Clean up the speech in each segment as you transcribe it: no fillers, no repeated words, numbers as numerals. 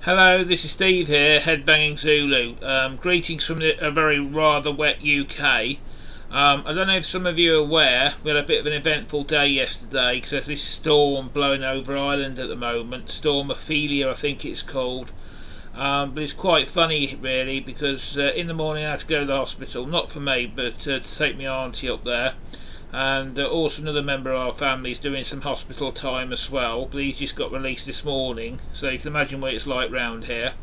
Hello, this is Steve here, Headbanging Zulu. Greetings from a very rather wet UK. I don't know if some of you are aware, we had a bit of an eventful day yesterday because there's this storm blowing over Ireland at the moment, Storm Ophelia I think it's called. But it's quite funny really because in the morning I had to go to the hospital, not for me but to take my auntie up there. And also another member of our family is doing some hospital time as well, but he's just got released this morning, so you can imagine what it's like round here.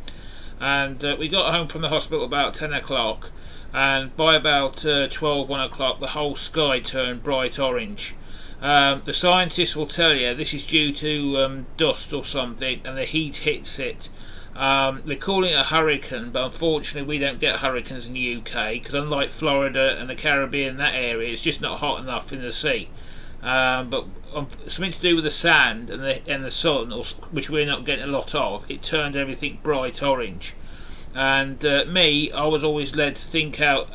And we got home from the hospital about 10 o'clock, and by about 1 o'clock the whole sky turned bright orange. The scientists will tell you this is due to dust or something, and the heat hits it. They're calling it a hurricane, but unfortunately we don't get hurricanes in the UK because unlike Florida and the Caribbean, that area, it's just not hot enough in the sea. But something to do with the sand and the sun, which we're not getting a lot of, it turned everything bright orange. And I was always led to think out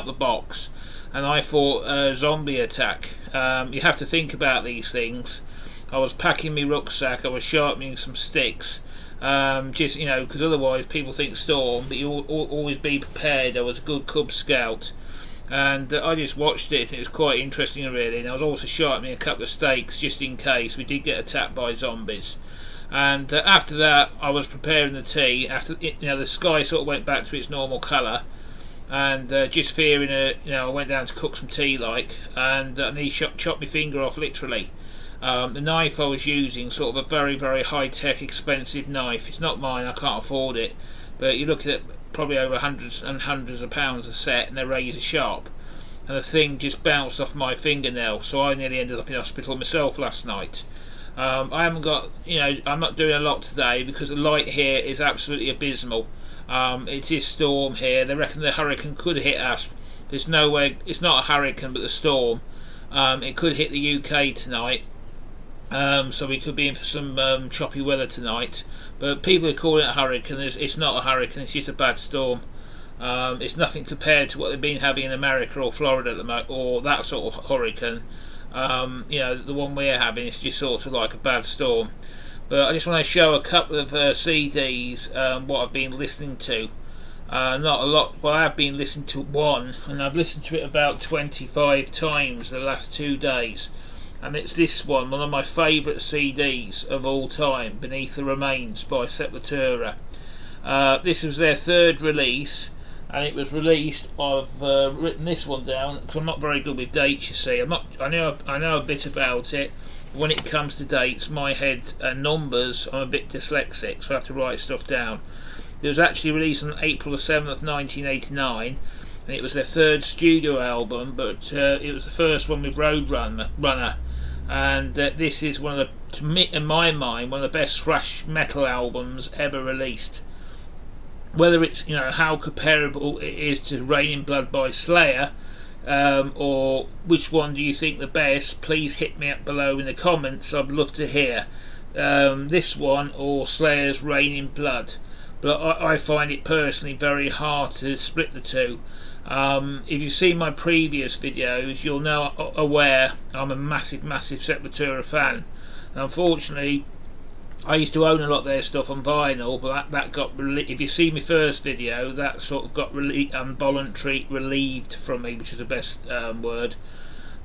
the box, and I thought zombie attack. You have to think about these things. I was packing my rucksack, I was sharpening some sticks. Just because otherwise people think storm, but you always be prepared. I was a good Cub Scout, and I just watched it and it was quite interesting really. And I was also sharpening a couple of stakes just in case we did get attacked by zombies. And after that I was preparing the tea. After the sky sort of went back to its normal colour, and just fearing I went down to cook some tea and he chopped my finger off literally. The knife I was using, sort of a very, very high-tech, expensive knife. It's not mine, I can't afford it. But you're looking at probably over hundreds and hundreds of pounds a set, and they're razor sharp. And the thing just bounced off my fingernail, so I nearly ended up in hospital myself last night. I haven't got, I'm not doing a lot today because the light here is absolutely abysmal. It is storm here. They reckon the hurricane could hit us. There's no way, it's not a hurricane, but the storm. It could hit the UK tonight. So we could be in for some choppy weather tonight, but people are calling it a hurricane. It's not a hurricane, it's just a bad storm. It's nothing compared to what they've been having in America or Florida at the moment, or that sort of hurricane. The one we're having is just sort of like a bad storm. But I just want to show a couple of CDs, what I've been listening to. Not a lot, well I have been listening to one, and I've listened to it about 25 times the last 2 days. And it's this one of my favourite CDs of all time, Beneath the Remains by Sepultura. This was their third release, and it was released. I've written this one down because I'm not very good with dates. You see, I know a bit about it. When it comes to dates, my head and numbers, I'm a bit dyslexic, so I have to write stuff down. It was actually released on April the 7th, 1989. And it was their third studio album, but it was the first one with Roadrunner. And this is one of the, to me, in my mind, one of the best thrash metal albums ever released. Whether it's how comparable it is to Raining Blood by Slayer, or which one do you think the best, please hit me up below in the comments. I'd love to hear this one or Slayer's Raining Blood. But I find it personally very hard to split the two. If you've seen my previous videos, you'll know aware I'm a massive Sepultura fan, and unfortunately I used to own a lot of their stuff on vinyl, but that got if you've seen my first video, that sort of got voluntary relieved from me, which is the best word.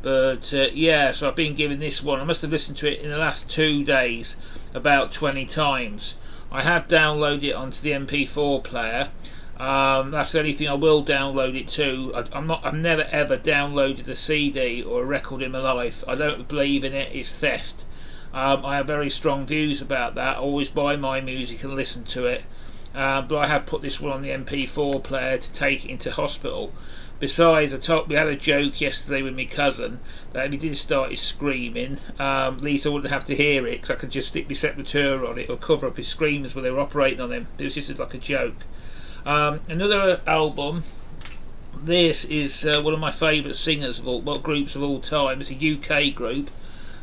But yeah, so I've been given this one. I must have listened to it in the last 2 days about 20 times. I have downloaded it onto the MP4 player. That's the only thing I will download it to. I've never ever downloaded a CD or a record in my life. I don't believe in it. It's theft. I have very strong views about that. I always buy my music and listen to it. But I have put this one on the MP4 player to take it into hospital. Besides, we had a joke yesterday with my cousin that if he did start his screaming, at least I wouldn't have to hear it because I could just stick my Sepultura on it or cover up his screams when they were operating on him. It was just like a joke. Another album. This is one of my favourite singers of groups of all time. It's a UK group,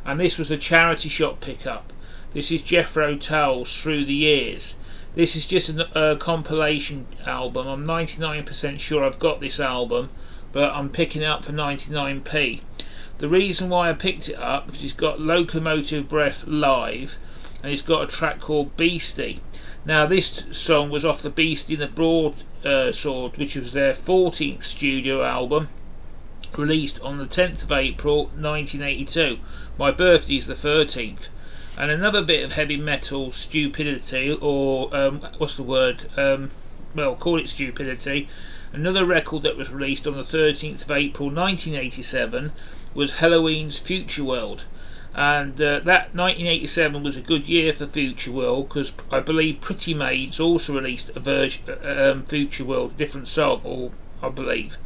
and this was a charity shop pickup. This is Jethro Tull's Through the Years. This is just a compilation album. I'm 99% sure I've got this album, but I'm picking it up for 99p. The reason why I picked it up because it's got Locomotive Breath live, and it's got a track called Beastie. Now this song was off the Beast in the Broadsword, which was their 14th studio album, released on the 10th of April 1982. My birthday is the 13th. And another bit of heavy metal stupidity, or what's the word? Well, call it stupidity. Another record that was released on the 13th of April 1987 was Halloween's Future World. And that 1987 was a good year for Future World, because I believe Pretty Maids also released a version, Future World, a different song, or I believe.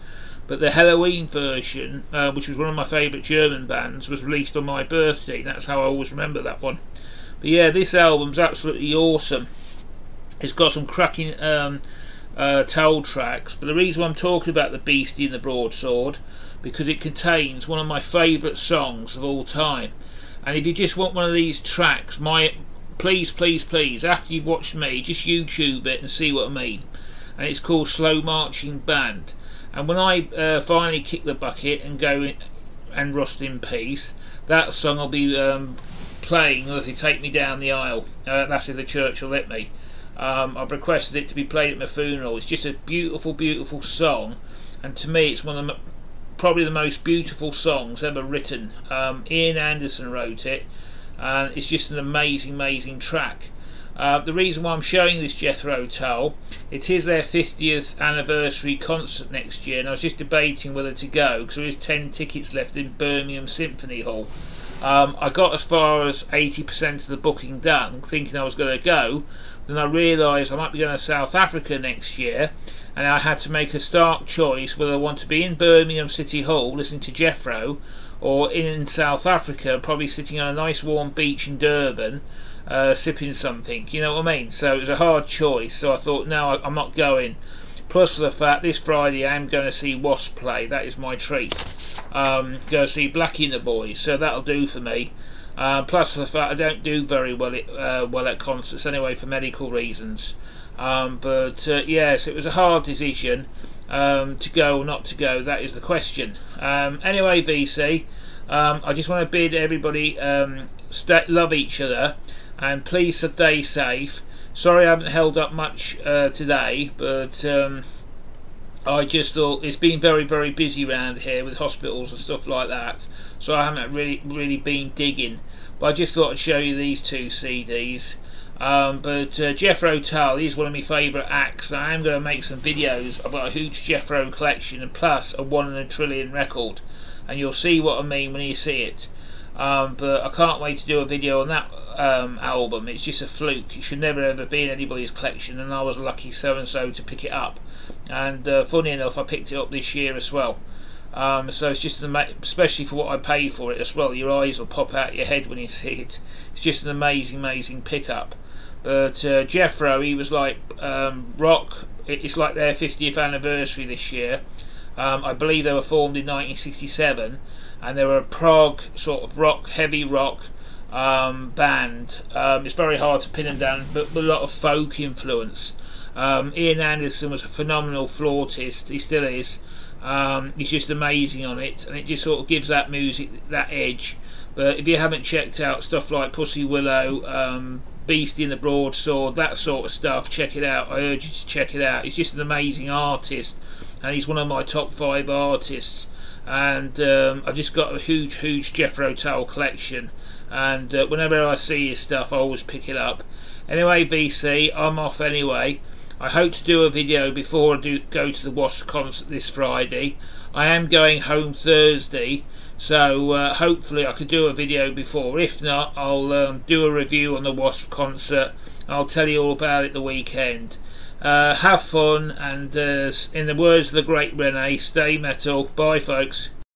But the Halloween version, which was one of my favourite German bands, was released on my birthday. That's how I always remember that one. But yeah, this album's absolutely awesome. It's got some cracking Tull tracks. But the reason why I'm talking about the Beastie and the Broadsword, because it contains one of my favourite songs of all time. And if you just want one of these tracks, please, after you've watched me, just YouTube it and see what I mean. And it's called Slow Marching Band. And when I finally kick the bucket and go in and rust in peace, that song will be playing as they take me down the aisle. That's if the church will let me. I've requested it to be played at my funeral. It's just a beautiful, beautiful song, and to me it's one of probably the most beautiful songs ever written. Ian Anderson wrote it, and it's just an amazing, amazing track. The reason why I'm showing this Jethro Tull, it is their 50th anniversary concert next year, and I was just debating whether to go, because there is 10 tickets left in Birmingham Symphony Hall. I got as far as 80% of the booking done, thinking I was going to go. Then I realised I might be going to South Africa next year, and I had to make a stark choice whether I want to be in Birmingham City Hall listening to Jethro, or in South Africa, probably sitting on a nice warm beach in Durban, sipping something, you know what I mean? So it was a hard choice, so I thought, no, I'm not going. Plus the fact this Friday I am going to see Wasp play. That is my treat. Go see Blackie and the Boys, so that'll do for me. Plus the fact I don't do very well at concerts anyway, for medical reasons. Yes, it was a hard decision to go or not to go. That is the question. Anyway, VC, I just want to bid everybody love each other, and please stay safe. Sorry I haven't held up much today, but I just thought it's been very, very busy around here with hospitals and stuff like that, so I haven't really been digging. But I just thought I'd show you these two CDs. Jethro Tull is one of my favourite acts. I am going to make some videos. I've got a huge Jethro collection, and plus a 1 in a trillion record, and you'll see what I mean when you see it. But I can't wait to do a video on that album. It's just a fluke. It should never ever be in anybody's collection, and I was lucky so and so to pick it up. And funny enough, I picked it up this year as well. So it's just especially for what I paid for it as well. Your eyes will pop out your head when you see it. It's just an amazing, amazing pickup. But Jethro, he was like rock. It's like their 50th anniversary this year. I believe they were formed in 1967, and they were a prog sort of rock, heavy rock band. It's very hard to pin them down, but a lot of folk influence. Ian Anderson was a phenomenal flautist. He still is. He's just amazing on it, and it just sort of gives that music that edge. But if you haven't checked out stuff like Pussy Willow, Beastie and the Broadsword, that sort of stuff, check it out. I urge you to check it out. He's just an amazing artist, and he's one of my top 5 artists. And I've just got a huge Jethro Tull collection, and whenever I see his stuff I always pick it up. Anyway, VC, I'm off anyway. I hope to do a video before I go to the Wasp concert this Friday. I am going home Thursday, so hopefully I could do a video before. If not, I'll do a review on the Wasp concert. I'll tell you all about it the weekend. Have fun, and in the words of the great Renee, stay metal. Bye folks.